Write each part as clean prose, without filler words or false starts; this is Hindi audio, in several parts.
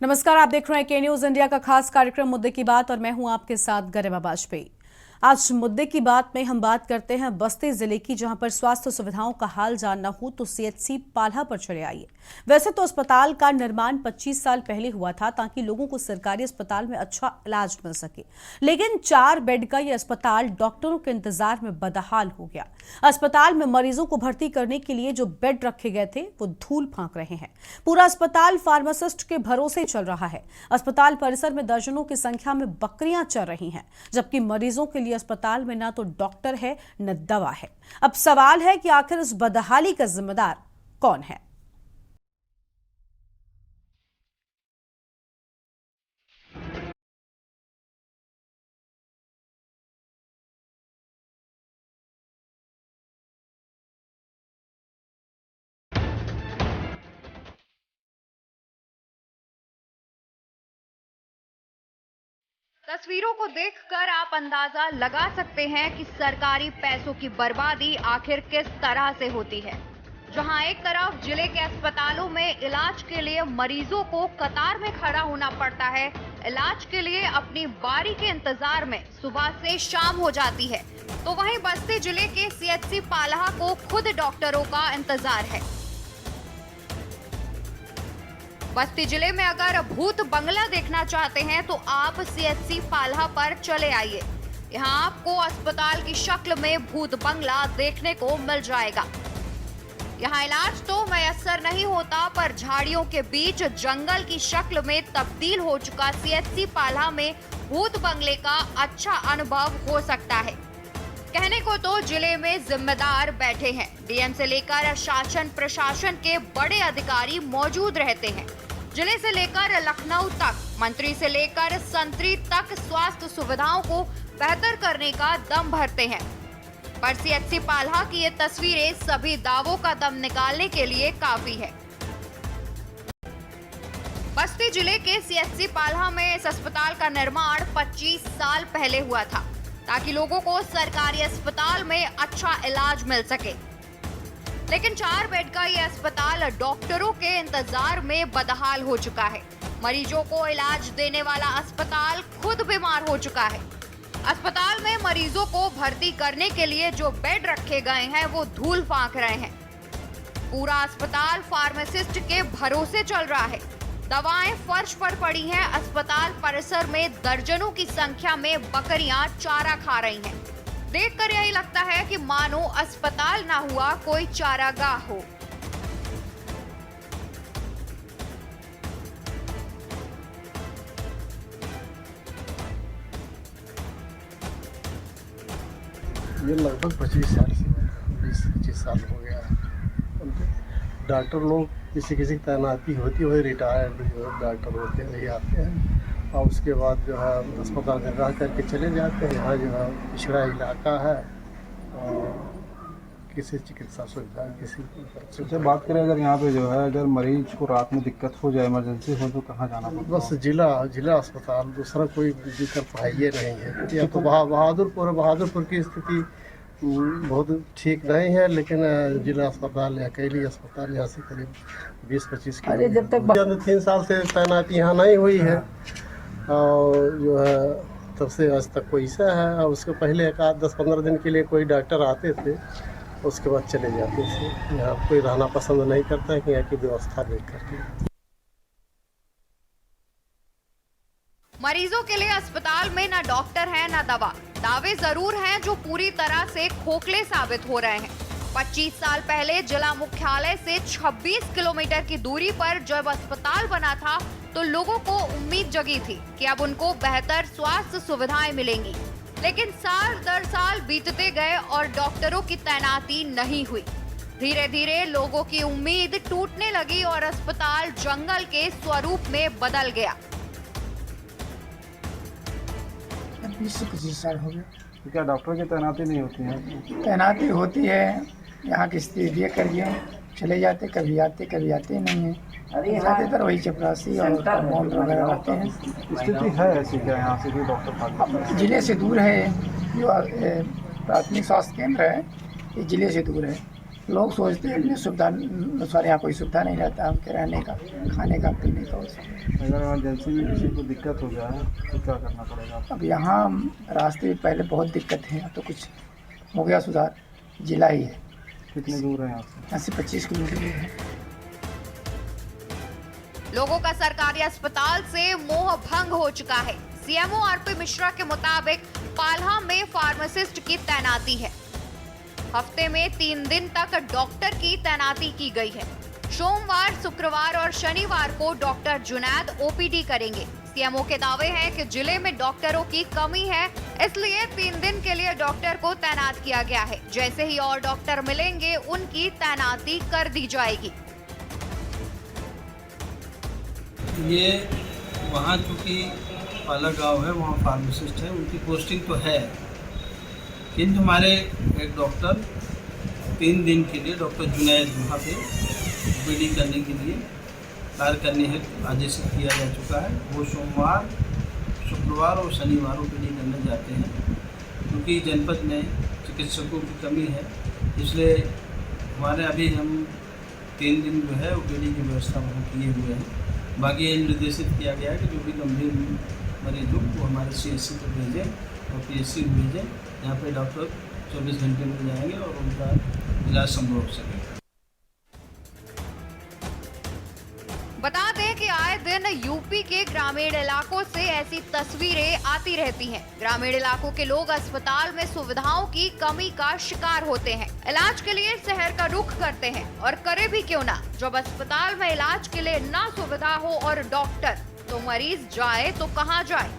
नमस्कार, आप देख रहे हैं के न्यूज इंडिया का खास कार्यक्रम मुद्दे की बात और मैं हूं आपके साथ गरिमा वाजपेयी। आज मुद्दे की बात में हम बात करते हैं बस्ती जिले की, जहां पर स्वास्थ्य सुविधाओं का हाल जानना हो तो सीएचसी पाल्हा पर चले आइए। वैसे तो अस्पताल का निर्माण 25 साल पहले हुआ था ताकि लोगों को सरकारी अस्पताल में अच्छा इलाज मिल सके, लेकिन 4 बेड का यह अस्पताल डॉक्टरों के इंतजार में बदहाल हो गया। अस्पताल में मरीजों को भर्ती करने के लिए जो बेड रखे गए थे वो धूल फांक रहे हैं। पूरा अस्पताल फार्मासिस्ट के भरोसे चल रहा है। अस्पताल परिसर में दर्जनों की संख्या में बकरियां चर रही हैं, जबकि मरीजों के लिए अस्पताल में ना तो डॉक्टर है न दवा है। अब सवाल है कि आखिर इस बदहाली का जिम्मेदार कौन है? तस्वीरों को देखकर आप अंदाजा लगा सकते हैं कि सरकारी पैसों की बर्बादी आखिर किस तरह से होती है। जहां एक तरफ जिले के अस्पतालों में इलाज के लिए मरीजों को कतार में खड़ा होना पड़ता है, इलाज के लिए अपनी बारी के इंतजार में सुबह से शाम हो जाती है, तो वहीं बस्ती जिले के सीएचसी पाल्हा को खुद डॉक्टरों का इंतजार है। बस्ती जिले में अगर भूत बंगला देखना चाहते हैं तो आप सीएचसी पाल्हा पर चले आइए। यहाँ आपको अस्पताल की शक्ल में भूत बंगला देखने को मिल जाएगा। यहाँ इलाज तो मयसर नहीं होता, पर झाड़ियों के बीच जंगल की शक्ल में तब्दील हो चुका सीएचसी पाल्हा में भूत बंगले का अच्छा अनुभव हो सकता है। कहने को तो जिले में जिम्मेदार बैठे हैं, डीएम से लेकर शासन प्रशासन के बड़े अधिकारी मौजूद रहते हैं। जिले से लेकर लखनऊ तक, मंत्री से लेकर संतरी तक स्वास्थ्य सुविधाओं को बेहतर करने का दम भरते हैं, पर सीएचसी पाल्हा की ये तस्वीरें सभी दावों का दम निकालने के लिए काफी है। बस्ती जिले के सीएचसी पाल्हा में इस अस्पताल का निर्माण 25 साल पहले हुआ था ताकि लोगों को सरकारी अस्पताल में अच्छा इलाज मिल सके, लेकिन 4 बेड का यह अस्पताल डॉक्टरों के इंतजार में बदहाल हो चुका है। मरीजों को इलाज देने वाला अस्पताल खुद बीमार हो चुका है। अस्पताल में मरीजों को भर्ती करने के लिए जो बेड रखे गए हैं वो धूल फांक रहे हैं। पूरा अस्पताल फार्मासिस्ट के भरोसे चल रहा है। दवाएं फर्श पर पड़ी हैं। अस्पताल परिसर में दर्जनों की संख्या में बकरियां चारा खा रही हैं। देखकर यही लगता है कि मानो अस्पताल ना हुआ कोई चारागाह हो। ये लगभग 25 साल से 20-25 साल हो गया है। डॉक्टर लोग किसी की तैनाती होती है, रिटायर्ड जो डॉक्टर होते हैं वही आते हैं और उसके बाद जो है अस्पताल में रह करके चले जाते हैं। यहाँ जो है पिछड़ा इलाका है और किसी चिकित्सा सुविधा किसी सबसे बात करें अगर यहाँ पे जो है अगर मरीज को रात में दिक्कत हो जाए, इमरजेंसी हो तो कहाँ जाना पड़ता है? बस जिला अस्पताल, दूसरा कोई विकल्प है ये नहीं है। या तो बहादुरपुर की स्थिति बहुत ठीक नहीं है, लेकिन जिला अस्पताल या कैली अस्पताल यहाँ से करीब 20-25 किलोमीटर 3 साल से तैनाती यहाँ नहीं हुई है और जो है तब से आज तक कोई ऐसा है। और उसके पहले एक 10-15 दिन के लिए कोई डॉक्टर आते थे, उसके बाद चले जाते थे। यहाँ कोई रहना पसंद नहीं करता है कि यहाँ की व्यवस्था देख करके। मरीजों के लिए अस्पताल में ना डॉक्टर है ना दवा। दावे जरूर हैं जो पूरी तरह से खोखले साबित हो रहे हैं। 25 साल पहले जिला मुख्यालय से 26 किलोमीटर की दूरी पर जब अस्पताल बना था तो लोगों को उम्मीद जगी थी कि अब उनको बेहतर स्वास्थ्य सुविधाएं मिलेंगी, लेकिन साल दर साल बीतते गए और डॉक्टरों की तैनाती नहीं हुई। धीरे धीरे लोगों की उम्मीद टूटने लगी और अस्पताल जंगल के स्वरूप में बदल गया। 20-25 साल हो गए। तो क्या डॉक्टर की तैनाती नहीं होती है? तैनाती होती है, यहाँ की स्थिति ये करिए, चले जाते कभी आते नहीं है। ज़्यादातर वही चपरासी और कंपाउंड वगैरह रहते हैं। स्थिति है ऐसी क्या यहाँ से भी डॉक्टर अब जिले से दूर है, जो प्राथमिक स्वास्थ्य केंद्र है ये जिले से दूर है, लोग सोचते हैं अपनी सुविधा अनुसार यहाँ कोई सुविधा नहीं रहता उनके रहने का, खाने का, पीने का। अगर इमरजेंसी में किसी को दिक्कत हो जाए तो क्या करना पड़ेगा? अब यहाँ रास्ते में पहले बहुत दिक्कत है, अब तो कुछ हो गया सुधार। जिला ही है, कितनी दूर है यहाँ से? 25 किलोमीटर दूर है। लोगों का सरकारी अस्पताल से मोह भंग हो चुका है। सीएमओ आरपी मिश्रा के मुताबिक पाल्हा में फार्मासिस्ट की तैनाती है। हफ्ते में 3 दिन तक डॉक्टर की तैनाती की गई है। सोमवार, शुक्रवार और शनिवार को डॉक्टर जुनैद ओपीडी करेंगे। सीएमओ के दावे हैं कि जिले में डॉक्टरों की कमी है, इसलिए 3 दिन के लिए डॉक्टर को तैनात किया गया है। जैसे ही और डॉक्टर मिलेंगे, उनकी तैनाती कर दी जाएगी। ये वहाँ चूँकि पाला गाँव है, वहाँ फार्मासिस्ट है, उनकी पोस्टिंग तो है, किंतु हमारे एक डॉक्टर 3 दिन के लिए डॉक्टर जुनैद वहाँ पे ओपीडी करने के लिए कार्य करने हेतु आदेशित किया जा चुका है। वो सोमवार, शुक्रवार और शनिवार ओपीडी करने जाते हैं, क्योंकि जनपद में चिकित्सकों की कमी है। इसलिए हमारे अभी हम 3 दिन जो है ओपीडी की व्यवस्था वहाँ किए हुए हैं। बाकी ये निर्देशित किया गया है कि जो भी गंभीर मरीजों को हमारे CHC को भेजें और PHC को भेजें। यहाँ पे डॉक्टर 24 घंटे में जाएंगे और उनका इलाज संभव हो सकेगा। बता दें कि आए दिन यूपी के ग्रामीण इलाकों से ऐसी तस्वीरें आती रहती हैं। ग्रामीण इलाकों के लोग अस्पताल में सुविधाओं की कमी का शिकार होते हैं। इलाज के लिए शहर का रुख करते हैं, और करे भी क्यों ना। जब अस्पताल में इलाज के लिए ना सुविधा हो और डॉक्टर, तो मरीज जाए तो कहाँ जाए।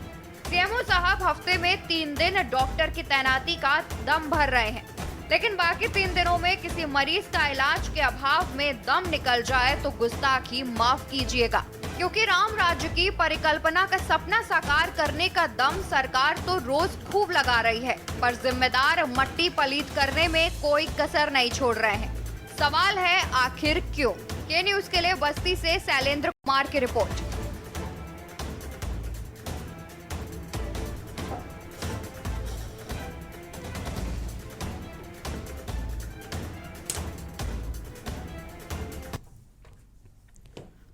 सीएमओ साहब हफ्ते में 3 दिन डॉक्टर की तैनाती का दम भर रहे हैं, लेकिन बाकी 3 दिनों में किसी मरीज का इलाज के अभाव में दम निकल जाए तो गुस्ताखी माफ कीजिएगा, क्योंकि राम राज्य की परिकल्पना का सपना साकार करने का दम सरकार तो रोज खूब लगा रही है, पर जिम्मेदार मट्टी पलीत करने में कोई कसर नहीं छोड़ रहे हैं। सवाल है, आखिर क्यों? के न्यूज के लिए बस्ती से शैलेंद्र कुमार की रिपोर्ट।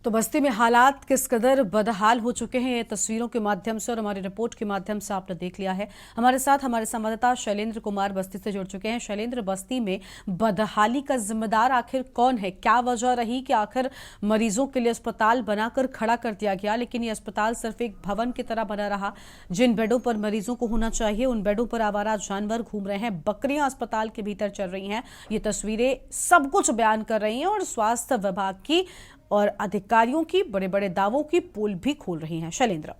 तो बस्ती में हालात किस कदर बदहाल हो चुके हैं, ये तस्वीरों के माध्यम से और हमारी रिपोर्ट के माध्यम से आपने देख लिया है। हमारे साथ हमारे संवाददाता शैलेंद्र कुमार बस्ती से जुड़ चुके हैं। शैलेंद्र, बस्ती में बदहाली का जिम्मेदार आखिर कौन है? क्या वजह रही कि आखिर मरीजों के लिए अस्पताल बनाकर खड़ा कर दिया गया, लेकिन ये अस्पताल सिर्फ एक भवन की तरह बना रहा? जिन बेडों पर मरीजों को होना चाहिए, उन बेडों पर आवारा जानवर घूम रहे हैं, बकरियां अस्पताल के भीतर चल रही हैं। ये तस्वीरें सब कुछ बयान कर रही हैं और स्वास्थ्य विभाग की और अधिकारियों की बड़े बड़े दावों की पोल भी खोल रही हैं। शैलेंद्र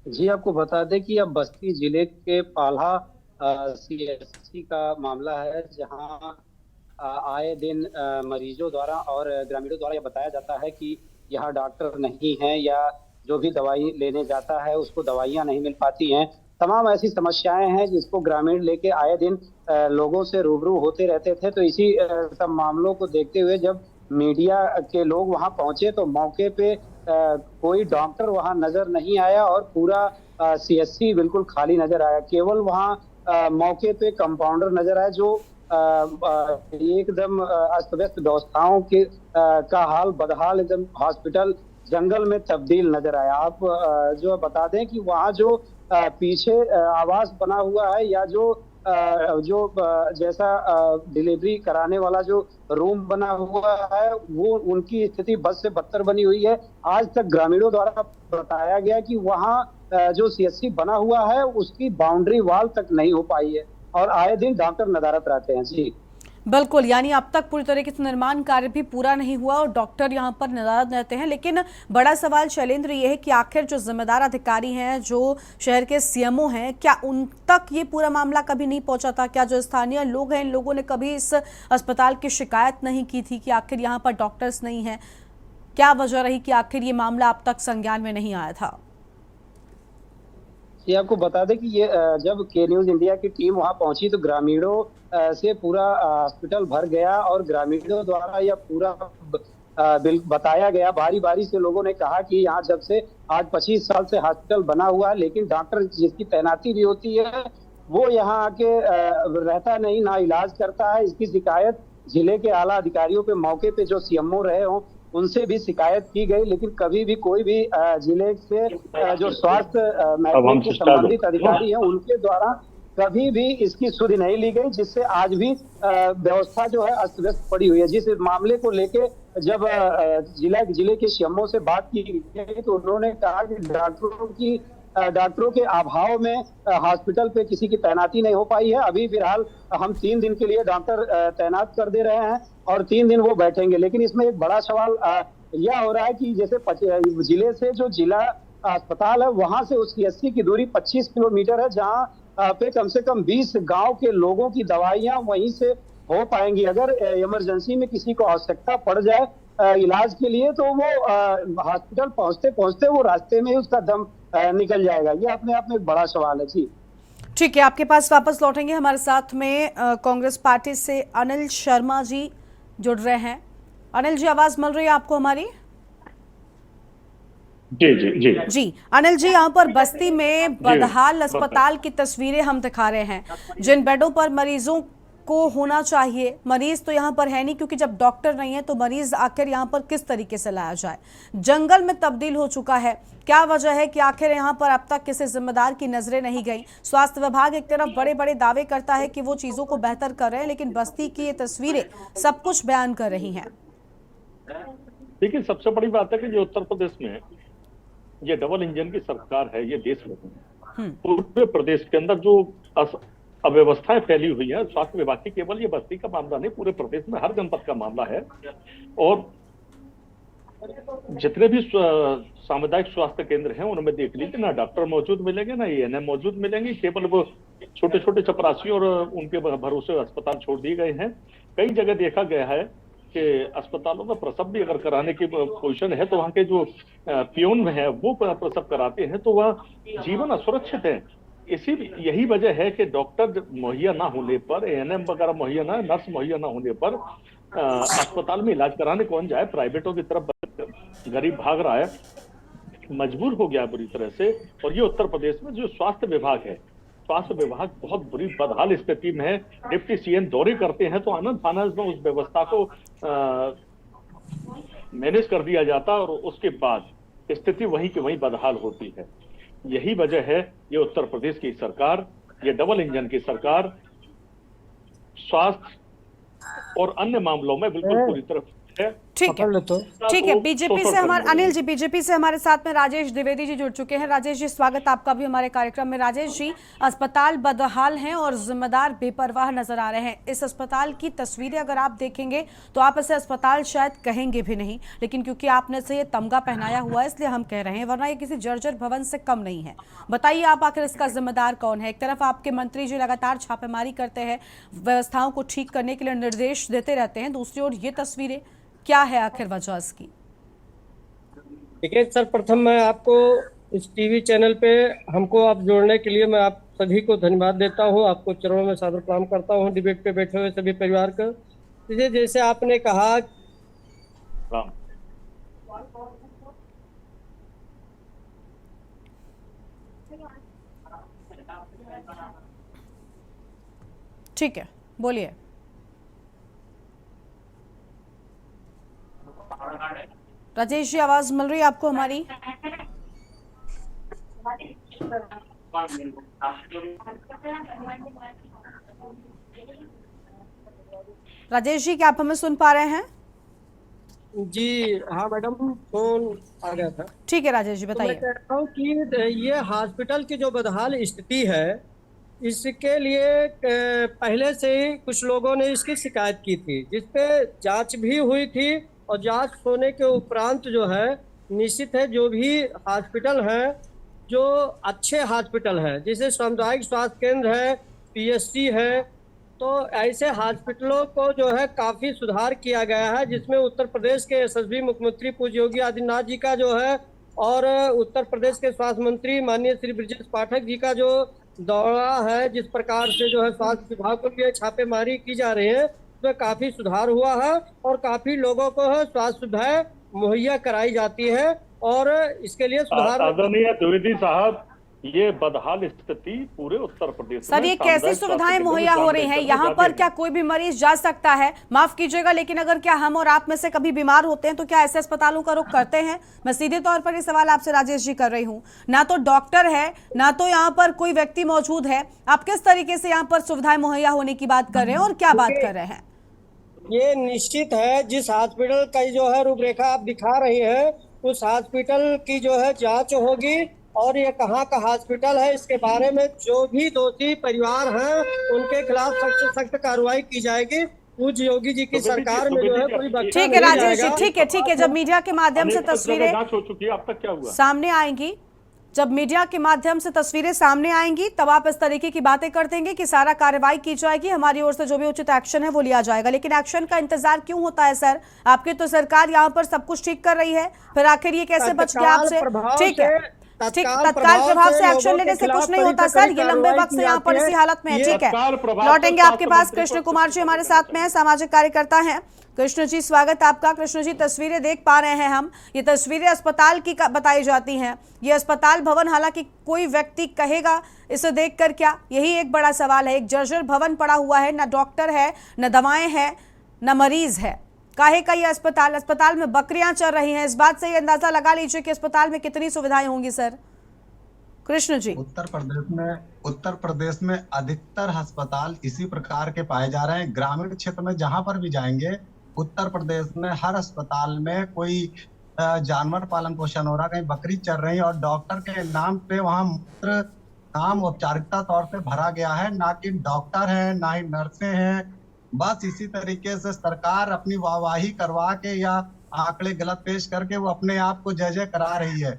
जी, आपको बता दें कि अब बस्ती जिले के पाल्हा CHC का मामला है, जहां आए दिन मरीजों द्वारा और ग्रामीणों द्वारा यह बताया जाता है कि यहाँ डॉक्टर नहीं है, या जो भी दवाई लेने जाता है उसको दवाइयाँ नहीं मिल पाती हैं। तमाम ऐसी समस्याएं हैं जिसको ग्रामीण लेके आए दिन लोगों से रूबरू होते रहते थे। तो इसी सब मामलों को देखते हुए जब मीडिया के लोग वहां पहुंचे तो मौके पे कोई डॉक्टर वहां नजर नहीं आया और पूरा CHC बिल्कुल खाली नजर आया। केवल वहां मौके पे कंपाउंडर नजर आया, जो एकदम अस्त व्यस्त व्यवस्थाओं के का हाल बदहाल, एकदम हॉस्पिटल जंगल में तब्दील नजर आया। आप जो बता दें कि वहाँ जो पीछे आवास बना हुआ है, या जो जैसा डिलीवरी कराने वाला जो रूम बना हुआ है, वो उनकी स्थिति बद से बदतर बनी हुई है। आज तक ग्रामीणों द्वारा बताया गया कि वहाँ जो CHC बना हुआ है उसकी बाउंड्री वॉल तक नहीं हो पाई है, और आए दिन डॉक्टर नदारत रहते हैं। जी बिल्कुल, यानी अब तक पूरी तरीके से निर्माण कार्य भी पूरा नहीं हुआ और डॉक्टर यहां पर नदारत रहते हैं। लेकिन बड़ा सवाल शैलेंद्र ये है कि आखिर जो जिम्मेदार अधिकारी हैं, जो शहर के CMO हैं, क्या उन तक ये पूरा मामला कभी नहीं पहुंचा था? क्या जो स्थानीय लोग हैं, इन लोगों ने कभी इस अस्पताल की शिकायत नहीं की थी कि आखिर यहाँ पर डॉक्टर्स नहीं हैं? क्या वजह रही कि आखिर ये मामला अब तक संज्ञान में नहीं आया था? ये आपको बता दें कि ये जब के न्यूज इंडिया की टीम वहां पहुंची तो ग्रामीणों से पूरा हॉस्पिटल भर गया, और ग्रामीणों द्वारा यह पूरा बताया गया। बारी बारी से लोगों ने कहा कि यहाँ जब से आज 25 साल से हॉस्पिटल बना हुआ है, लेकिन डॉक्टर जिसकी तैनाती भी होती है वो यहाँ आके रहता नहीं, ना इलाज करता है। इसकी शिकायत जिले के आला अधिकारियों पे, मौके पे जो सीएमओ रहे हों, उनसे भी शिकायत की गई, लेकिन कभी भी कोई भी जिले से जो स्वास्थ्य महकमे के संबंधित अधिकारी हैं उनके द्वारा कभी भी इसकी सुधि नहीं ली गई, जिससे आज भी व्यवस्था जो है अस्त व्यस्त पड़ी हुई है। जिस मामले को लेके जब जिले के सीएमओ से बात की गई तो उन्होंने कहा कि डॉक्टरों के अभाव में हॉस्पिटल पे किसी की तैनाती नहीं हो पाई है। अभी फिलहाल हम 3 दिन के लिए डॉक्टर तैनात कर दे रहे हैं और 3 दिन वो बैठेंगे। लेकिन इसमें एक बड़ा सवाल यह हो रहा है कि जैसे जिले से जो जिला अस्पताल है वहां से उसकी 80 की दूरी 25 किलोमीटर है, जहां पे कम से कम 20 गांव के लोगों की दवाइयां वहीं से हो पाएंगी। अगर इमरजेंसी में किसी को आवश्यकता पड़ जाए इलाज के लिए तो वो हॉस्पिटल पहुंचते पहुंचते वो रास्ते में ही उसका दम निकल जाएगा। ये अपने आप में एक बड़ा सवाल है। जी ठीक है, आपके पास वापस लौटेंगे। हमारे साथ में कांग्रेस पार्टी से अनिल शर्मा जी जुड़ रहे हैं। अनिल जी, आवाज मिल रही है आपको हमारी? जी जी जी जी अनिल जी, यहाँ पर बस्ती में बदहाल अस्पताल की तस्वीरें हम दिखा रहे हैं। जिन बेडों पर मरीजों को होना चाहिए, मरीज तो यहाँ पर है नहीं, क्योंकि जब डॉक्टर नहीं है तो मरीज आखिर यहाँ पर किस तरीके से लाया जाए? जंगल में तब्दील हो चुका है। क्या वजह है कि आखिर यहाँ पर अब तक किसी जिम्मेदार की नजरें नहीं गई? स्वास्थ्य विभाग एक तरफ बड़े बड़े दावे करता है कि वो चीजों को बेहतर कर रहे हैं, लेकिन बस्ती की ये तस्वीरें सब कुछ बयान कर रही हैं। देखिए, सबसे बड़ी बात है कि जो उत्तर प्रदेश में ये डबल इंजन की सरकार है, ये देश में पूरे प्रदेश के अंदर जो अव्यवस्थाएं फैली हुई है, स्वास्थ्य विभाग की, केवल ये बस्ती का मामला नहीं, पूरे प्रदेश में हर जनपद का मामला है। और जितने भी सामुदायिक स्वास्थ्य केंद्र हैं उनमें देख लीजिए, ना डॉक्टर मौजूद मिलेंगे, ना एएनएम मौजूद मिलेंगे। केवल वो छोटे छोटे चपरासी और उनके भरोसे अस्पताल छोड़ दिए गए हैं। कई जगह देखा गया है कि अस्पतालों में प्रसव भी अगर कराने की पोजीशन है तो वहाँ के जो पियून है वो प्रसव कराते हैं, तो वह जीवन असुरक्षित है। यही वजह है कि डॉक्टर मुहैया ना होने पर, एएनएम वगैरह मुहैया ना, नर्स मुहैया ना होने पर अस्पताल में इलाज कराने कौन जाए? प्राइवेटों की तरफ गरीब भाग रहा है, मजबूर हो गया बुरी तरह से। और ये उत्तर प्रदेश में जो स्वास्थ्य विभाग है, स्वास्थ्य विभाग बहुत बुरी बदहाल स्थिति में है। डिप्टी सीएम दौरे करते हैं तो आनंद फानंद में उस व्यवस्था को मैनेज कर दिया जाता और उसके बाद स्थिति वहीं की वहीं बदहाल होती है। यही वजह है ये उत्तर प्रदेश की सरकार, ये डबल इंजन की सरकार स्वास्थ्य और अन्य मामलों में बिल्कुल पूरी तरह है। ठीक है। बीजेपी से हमारे अनिल जी, बीजेपी से हमारे साथ में राजेश द्विवेदी जी जुड़ चुके हैं। राजेश जी, स्वागत आपका भी हमारे कार्यक्रम में। राजेश जी, अस्पताल बदहाल हैं और जिम्मेदार बेपरवाह नजर आ रहे हैं। इस अस्पताल की तस्वीरें अगर आप देखेंगे तो आप इसे अस्पताल शायद कहेंगे भी नहीं, लेकिन क्योंकि आपने से ये तमगा पहनाया हुआ है इसलिए हम कह रहे हैं, वरना ये किसी जर्जर भवन से कम नहीं है। बताइए आप, आखिर इसका जिम्मेदार कौन है? एक तरफ आपके मंत्री जी लगातार छापेमारी करते हैं, व्यवस्थाओं को ठीक करने के लिए निर्देश देते रहते हैं, दूसरी ओर ये तस्वीरें, क्या है आखिर वजह इसकी? देखिए, सर्वप्रथम मैं आपको इस टीवी चैनल पे हमको आप जोड़ने के लिए मैं आप सभी को धन्यवाद देता हूँ। आपको चरणों में सादर प्रणाम करता हूँ, डिबेट पे बैठे हुए सभी परिवार का। जैसे आपने कहा, ठीक है, बोलिए। राजेश जी, आवाज मिल रही है आपको हमारी? राजेश जी, क्या आप हमें सुन पा रहे हैं? जी हाँ मैडम, फोन आ गया था। ठीक है राजेश जी, बताइए। तो मैं कह रहा हूँ कि ये हॉस्पिटल की जो बदहाल स्थिति है, इसके लिए पहले से ही कुछ लोगों ने इसकी शिकायत की थी, जिसपे जांच भी हुई थी। और जांच होने के उपरांत जो है, निश्चित है जो भी हॉस्पिटल है, जो अच्छे हॉस्पिटल है, जैसे सामुदायिक स्वास्थ्य केंद्र है, पीएचसी है, तो ऐसे हॉस्पिटलों को जो है काफ़ी सुधार किया गया है, जिसमें उत्तर प्रदेश के यशस्वी मुख्यमंत्री पूज्य योगी आदित्यनाथ जी का जो है, और उत्तर प्रदेश के स्वास्थ्य मंत्री माननीय श्री ब्रजेश पाठक जी का जो दौरा है, जिस प्रकार से जो है स्वास्थ्य विभाग को भी छापेमारी की जा रही है, तो काफी सुधार हुआ है और काफी लोगों को स्वास्थ्य सुविधाएं मुहैया कराई जाती है। और इसके लिए सुधार, आदरणीय द्विवेदी साहब, ये बदहाल स्थिति पूरे उत्तर प्रदेश सर, में ये कैसी सामुदायिक सुविधाएं स्वास्थ्य मुहैया केंद्र हो में रही हैं? जाते यहाँ पर हैं। क्या कोई भी मरीज जा सकता है? माफ कीजिएगा, लेकिन अगर क्या हम और आप में से कभी बीमार होते हैं तो क्या ऐसे अस्पतालों का रुख करते हैं? मैं सीधे तौर पर ये सवाल आपसे राजेश जी कर रही हूँ। ना तो डॉक्टर है, ना तो यहाँ पर कोई व्यक्ति मौजूद है। आप किस तरीके से यहाँ पर सुविधाएं मुहैया होने की बात कर रहे हैं और क्या बात कर रहे हैं? ये निश्चित है, जिस हॉस्पिटल का जो है रूपरेखा आप दिखा रही हैं, उस हॉस्पिटल की जो है जांच होगी और ये कहाँ का हॉस्पिटल है इसके बारे में जो भी दोषी परिवार हैं उनके खिलाफ सख्त से सख्त कार्रवाई की जाएगी। पूज्य योगी जी की सरकार में जो है कोई बख्शा ठीक है नहीं राजेश जी, जाएगा। ठीक है। जब मीडिया के माध्यम से अनेक जगह तस्वीरें जांच हो चुकी है, अब तक क्या हुआ? सामने आएंगी, जब मीडिया के माध्यम से तस्वीरें सामने आएंगी, तब आप इस तरीके की बातें कर देंगे कि सारा कार्रवाई की जाएगी, हमारी ओर से जो भी उचित एक्शन है वो लिया जाएगा। लेकिन एक्शन का इंतजार क्यों होता है सर? आपकी तो सरकार यहाँ पर सब कुछ ठीक कर रही है, फिर आखिर ये कैसे बच गया आपसे? ठीक है, ठीक, तत्काल प्रभाव से एक्शन लेने से कुछ नहीं होता सर। ये लंबे वक्त से यहाँ पर इसी हालत में है। ठीक है, लौटेंगे आपके पास। कृष्ण कुमार जी हमारे साथ में है, सामाजिक कार्यकर्ता हैं। कृष्ण जी, स्वागत आपका। कृष्ण जी, तस्वीरें देख पा रहे हैं हम, ये तस्वीरें अस्पताल की बताई जाती हैं। ये अस्पताल भवन, हालांकि कोई व्यक्ति कहेगा इसे देखकर क्या, यही एक बड़ा सवाल है। एक जर्जर भवन पड़ा हुआ है, ना डॉक्टर है, न दवाएं हैं, न मरीज है। काहे का ये अस्पताल में बकरियां चल रही हैं। इस बात से ये अंदाजा लगा लीजिए कि अस्पताल में कितनी सुविधाएं होंगी सर। कृष्ण जी, उत्तर प्रदेश में अधिकतर अस्पताल इसी प्रकार के पाए जा रहे हैं। ग्रामीण क्षेत्र में जहां पर भी जाएंगे उत्तर प्रदेश में हर अस्पताल में कोई जानवर पालन पोषण हो रहा, कहीं बकरी चल रही है और डॉक्टर के नाम पे वहां मात्र काम औपचारिकता तौर पे भरा गया है, ना कि डॉक्टर है, ना ही नर्सें हैं। बस इसी तरीके से सरकार अपनी वाहवाही करवा के या आंकड़े गलत पेश करके वो अपने आप को जय जय करा रही है।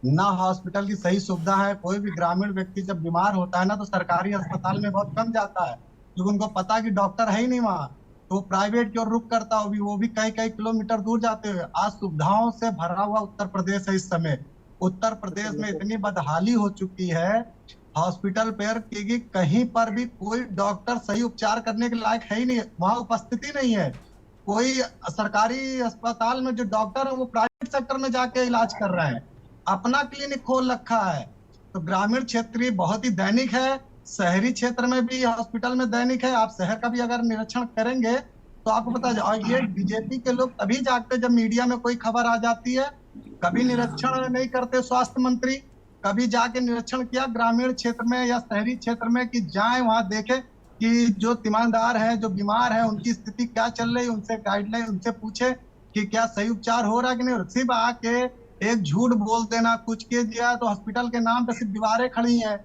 ना हॉस्पिटल की सही सुविधा है। कोई भी ग्रामीण व्यक्ति जब बीमार होता है ना तो सरकारी अस्पताल में बहुत कम जाता है, क्योंकि उनको पता कि डॉक्टर है ही नहीं वहाँ, तो प्राइवेट की ओर रुख करता है, वो भी कई कई किलोमीटर दूर जाते हुए। आज सुविधाओं से भरा हुआ उत्तर प्रदेश है। इस समय उत्तर प्रदेश में इतनी बदहाली हो चुकी है हॉस्पिटल पर कि कहीं पर भी कोई डॉक्टर सही उपचार करने के लायक है ही नहीं, वहाँ उपस्थिति नहीं है। कोई सरकारी अस्पताल में जो डॉक्टर है वो प्राइवेट सेक्टर में जाके इलाज कर रहे हैं, अपना क्लिनिक खोल रखा है। तो ग्रामीण क्षेत्र बहुत ही दैनिक है, शहरी क्षेत्र में भी हॉस्पिटल में दैनिक है। आप शहर का भी अगर निरीक्षण करेंगे तो आपको पता है। और ये बीजेपी के लोग तभी जागते जब मीडिया में कोई खबर आ जाती है। कभी निरीक्षण नहीं करते स्वास्थ्य मंत्री, कभी जाके निरीक्षण किया ग्रामीण क्षेत्र में या शहरी क्षेत्र में कि जाएं वहां देखें कि जो तीमारदार है, जो बीमार है, उनकी स्थिति क्या चल रही है, उनसे गाइडलाइन, उनसे पूछे कि क्या सही उपचार हो रहा है कि नहीं। सिर्फ आके एक झूठ बोल देना, कुछ के दिया तो हॉस्पिटल के नाम पे सिर्फ दीवारें खड़ी हैं,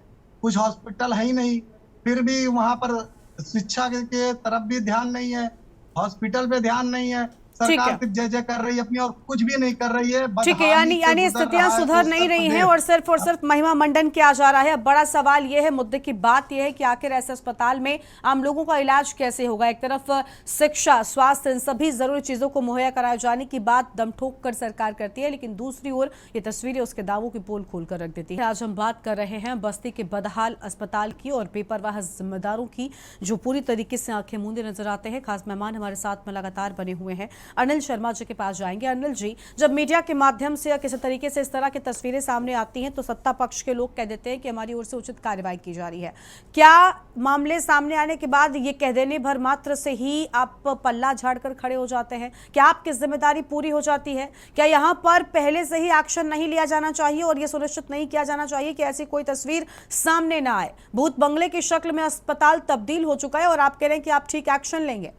कुछ हॉस्पिटल है ही नहीं। फिर भी वहां पर शिक्षा के तरफ भी ध्यान नहीं है, हॉस्पिटल पे ध्यान नहीं है। सरकार सिर्फ जय जय कर रही है अपनी और कुछ भी नहीं कर रही है। ठीक है, यानी स्थितियां सुधर नहीं रही हैं और सिर्फ महिमा मंडन किया जा रहा है। अब बड़ा सवाल ये है, मुद्दे की बात यह है कि आखिर ऐसे अस्पताल में आम लोगों का इलाज कैसे होगा। एक तरफ शिक्षा, स्वास्थ्य, इन सभी जरूरी चीजों को मुहैया कराए जाने की बात दम ठोक कर सरकार करती है, लेकिन दूसरी ओर ये तस्वीरें उसके दावों की पोल खोल कर रख देती है। आज हम बात कर रहे हैं बस्ती के बदहाल अस्पताल की और बेपरवाह जिम्मेदारों की, जो पूरी तरीके से आंखें मूंदे नजर आते हैं। खास मेहमान हमारे साथ में लगातार बने हुए हैं, अनिल शर्मा जी के पास जाएंगे। अनिल जी, जब मीडिया के माध्यम से या किसी तरीके से इस तरह की तस्वीरें सामने आती हैं तो सत्ता पक्ष के लोग कह देते हैं कि हमारी ओर से उचित कार्रवाई की जा रही है। क्या मामले सामने आने के बाद ये कह देने भर मात्र से ही आप पल्ला झाड़कर खड़े हो जाते हैं? क्या आपकी जिम्मेदारी पूरी हो जाती है? क्या यहाँ पर पहले से ही एक्शन नहीं लिया जाना चाहिए और ये सुनिश्चित नहीं किया जाना चाहिए कि ऐसी कोई तस्वीर सामने ना आए? भूत बंगले की शक्ल में अस्पताल तब्दील हो चुका है और आप कह रहे हैं कि आप ठीक एक्शन लेंगे।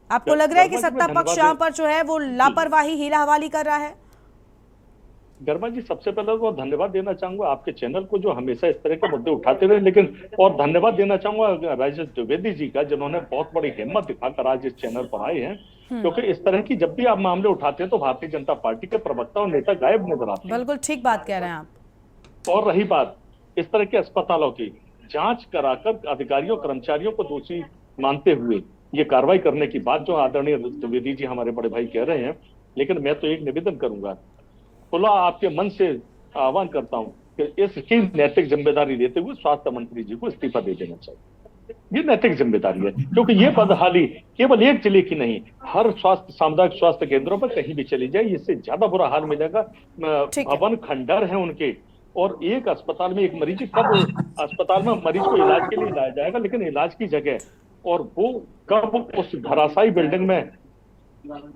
आपको लग रहा है कि सत्ता पक्ष यहाँ पर जो है वो लापरवाही, हीला हवाली कर रहा है? गर्मा जी, सबसे पहले तो धन्यवाद देना चाहूंगा आपके चैनल को जो हमेशा इस तरह के मुद्दे उठाते रहे, लेकिन और धन्यवाद देना चाहूंगा राजेश द्विवेदी जी का, जिन्होंने बहुत बड़ी हिम्मत दिखाकर आज इस चैनल पर आए हैं। क्योंकि इस तरह की जब भी आप मामले उठाते हैं तो भारतीय जनता पार्टी के प्रवक्ता और नेता गायब नजर आते हैं। बिल्कुल ठीक बात कह रहे हैं आप। और रही बात इस तरह के अस्पतालों की, जांच कराकर अधिकारियों कर्मचारियों को दोषी मानते हुए ये कार्रवाई करने की बात जो आदरणीय द्विवेदी जी हमारे बड़े भाई कह रहे हैं, लेकिन मैं तो एक निवेदन करूंगा, खुला आपके मन से आह्वान करता हूं कि इसकी नैतिक जिम्मेदारी लेते हुए स्वास्थ्य मंत्री जी को इस्तीफा दे देना चाहिए। ये नैतिक जिम्मेदारी है, क्योंकि ये बदहाली केवल एक जिले की नहीं, हर सामुदायिक स्वास्थ्य केंद्रों पर कहीं भी चली जाए इससे ज्यादा बुरा हाल मिलेगा। भवन खंडर है उनके, और एक अस्पताल में एक मरीज, कब अस्पताल में मरीज को इलाज के लिए लाया जाएगा, लेकिन इलाज की जगह, और वो कब उस धराशायी बिल्डिंग में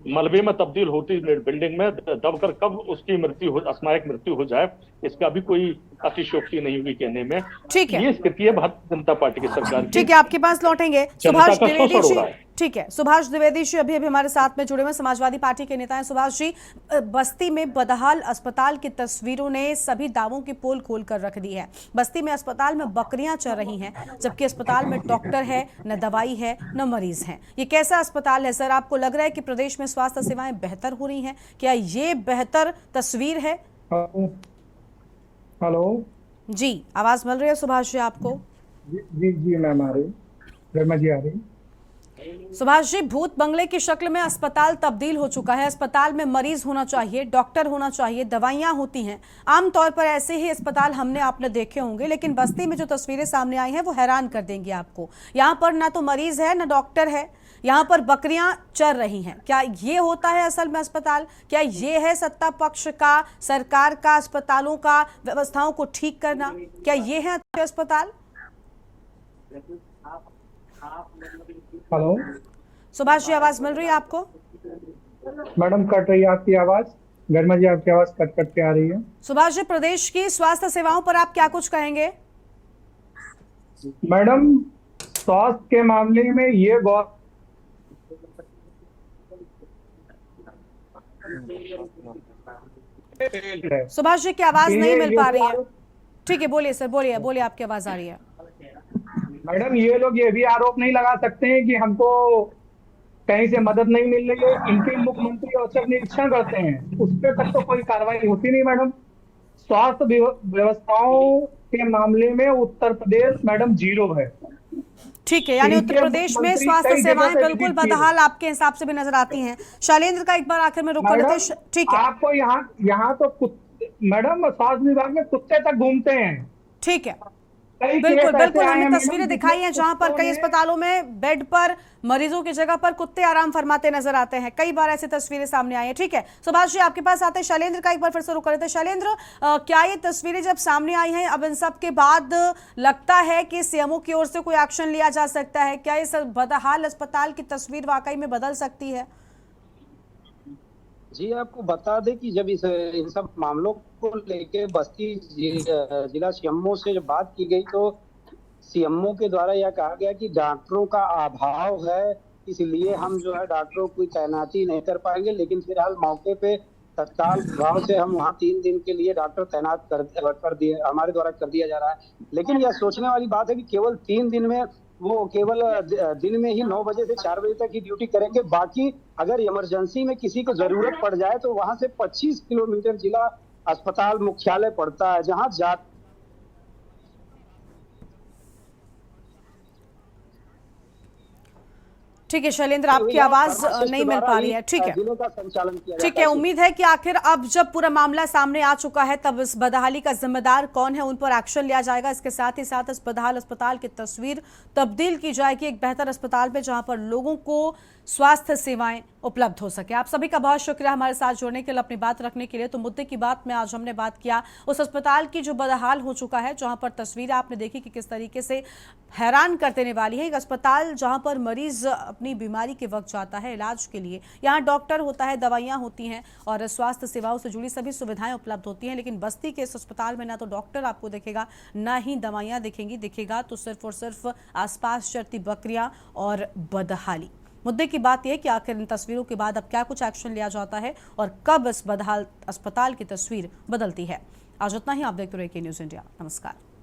मलबे में तब्दील होती बिल्डिंग में दबकर कब उसकी मृत्यु हो, अस्मायक मृत्यु हो जाए, इसका भी कोई अतिशयोक्ति नहीं हुई कहने में। ठीक है, ये स्थिति है भारतीय जनता पार्टी की सरकार की। ठीक है, आपके पास लौटेंगे। जनता सुभाष का द्विवेदी शोषण हो जी, रहा है। ठीक है, सुभाष द्विवेदी जी अभी हमारे साथ में जुड़े हुए समाजवादी पार्टी के नेता हैं। सुभाष जी, बस्ती में बदहाल अस्पताल की तस्वीरों ने सभी दावों की पोल खोल कर रख दी है। बस्ती में अस्पताल में बकरियां चर रही हैं, जबकि अस्पताल में डॉक्टर है न, दवाई है न, मरीज हैं। ये कैसा अस्पताल है सर? आपको लग रहा है कि प्रदेश में स्वास्थ्य सेवाएं बेहतर हो रही हैं? क्या ये बेहतर तस्वीर है? हेलो जी, आवाज मिल रही है सुभाष जी आपको? जी मैम आ रही, गर्मा जी आ रही। सुभाष जी, भूत बंगले की शक्ल में अस्पताल तब्दील हो चुका है। अस्पताल में मरीज होना चाहिए, डॉक्टर होना चाहिए, दवाइयां होती हैं। आमतौर पर ऐसे ही अस्पताल हमने आपने देखे होंगे, लेकिन बस्ती में जो तस्वीरें सामने आई हैं वो हैरान कर देंगी आपको। यहाँ पर ना तो मरीज है ना डॉक्टर है, यहाँ पर बकरियां चर रही हैं। क्या ये होता है असल में अस्पताल? क्या ये है सत्ता पक्ष का, सरकार का, अस्पतालों का व्यवस्थाओं को ठीक करना? क्या ये है अच्छे अस्पताल? हेलो सुभाष जी, आवाज मिल रही है आपको? मैडम, कट रही है आपकी आवाज। गर्मा जी, आपकी आवाज कट कट के आ रही है। सुभाष जी, प्रदेश की स्वास्थ्य सेवाओं पर आप क्या कुछ कहेंगे? मैडम, स्वास्थ्य के मामले में ये सुभाष जी की आवाज नहीं मिल पा रही है। ठीक है, बोलिए सर, बोलिए, आपकी आवाज आ रही है। मैडम, ये लोग ये भी आरोप नहीं लगा सकते हैं कि हमको कहीं से मदद नहीं मिल रही है। इनके मुख्यमंत्री औचक निरीक्षण करते हैं, उस पर तक तो कोई कार्रवाई होती नहीं। मैडम, स्वास्थ्य व्यवस्थाओं के मामले में उत्तर प्रदेश मैडम 0 है। ठीक है, यानी उत्तर प्रदेश में स्वास्थ्य सेवाएं बिल्कुल बदहाल आपके हिसाब से भी नजर आती हैं। शैलेंद्र का एक बार आखिर में रुक कर लेते हैं। ठीक है, आपको यहाँ तो मैडम स्वास्थ्य विभाग में कुत्ते तक घूमते हैं। ठीक है, बिल्कुल हमने तस्वीरें दिखाई हैं जहां पर कई अस्पतालों में बेड पर मरीजों की जगह पर कुत्ते आराम फरमाते नजर आते हैं। कई बार ऐसी तस्वीरें सामने आई हैं। ठीक है सुभाष जी, आपके पास आते हैं। शैलेंद्र का एक बार फिर से रुक कर लेते हैं। शैलेंद्र, क्या ये तस्वीरें जब सामने आई हैं, अब इन सब के बाद लगता है कि सीएमओ की ओर से कोई एक्शन लिया जा सकता है? क्या इस बदहाल अस्पताल की तस्वीर वाकई में बदल सकती है? जी, आपको बता दें कि जब इन सब मामलों को लेके बस्ती जिला सीएमओ से जब बात की गई तो सीएमओ के द्वारा यह कहा गया कि डॉक्टरों का अभाव है, इसलिए हम जो है डॉक्टरों की तैनाती नहीं कर पाएंगे। लेकिन फिलहाल मौके पे तत्काल प्रभाव से हम वहाँ 3 दिन के लिए डॉक्टर तैनात कर दिए, हमारे द्वारा कर दिया जा रहा है। लेकिन यह सोचने वाली बात है कि केवल 3 दिन में वो केवल दिन में ही 9 बजे से 4 बजे तक ही ड्यूटी करेंगे। बाकी अगर इमरजेंसी में किसी को जरूरत पड़ जाए तो वहां से 25 किलोमीटर जिला अस्पताल मुख्यालय पड़ता है, जहां ठीक है शैलेंद्र, आपकी आवाज नहीं मिल पा रही है। ठीक है, जिलों का संचालन किया ठीक है। उम्मीद है कि आखिर अब जब पूरा मामला सामने आ चुका है तब इस बदहाली का जिम्मेदार कौन है उन पर एक्शन लिया जाएगा। इसके साथ ही साथ इस बदहाल अस्पताल की तस्वीर तब्दील की जाएगी एक बेहतर अस्पताल में, जहां पर लोगों को स्वास्थ्य सेवाएं उपलब्ध हो सके। आप सभी का बहुत शुक्रिया हमारे साथ जुड़ने के लिए, अपनी बात रखने के लिए। तो मुद्दे की बात में आज हमने बात किया उस अस्पताल की जो बदहाल हो चुका है, जहां पर तस्वीरें आपने देखी कि किस तरीके से हैरान कर देने वाली है। एक अस्पताल जहां पर मरीज अपनी बीमारी के वक्त जाता है इलाज के लिए, यहाँ डॉक्टर होता है, दवाइयाँ होती हैं और स्वास्थ्य सेवाओं से जुड़ी सभी सुविधाएं उपलब्ध होती हैं। लेकिन बस्ती के इस अस्पताल में ना तो डॉक्टर आपको दिखेगा, ना ही दवाइयाँ दिखेगा तो सिर्फ और सिर्फ आसपास चरती बकरियां और बदहाली। मुद्दे की बात यह है कि आखिर इन तस्वीरों के बाद अब क्या कुछ एक्शन लिया जाता है और कब इस बदहाल अस्पताल की तस्वीर बदलती है। आज इतना ही। आप देखते रहिए के न्यूज़ इंडिया। नमस्कार।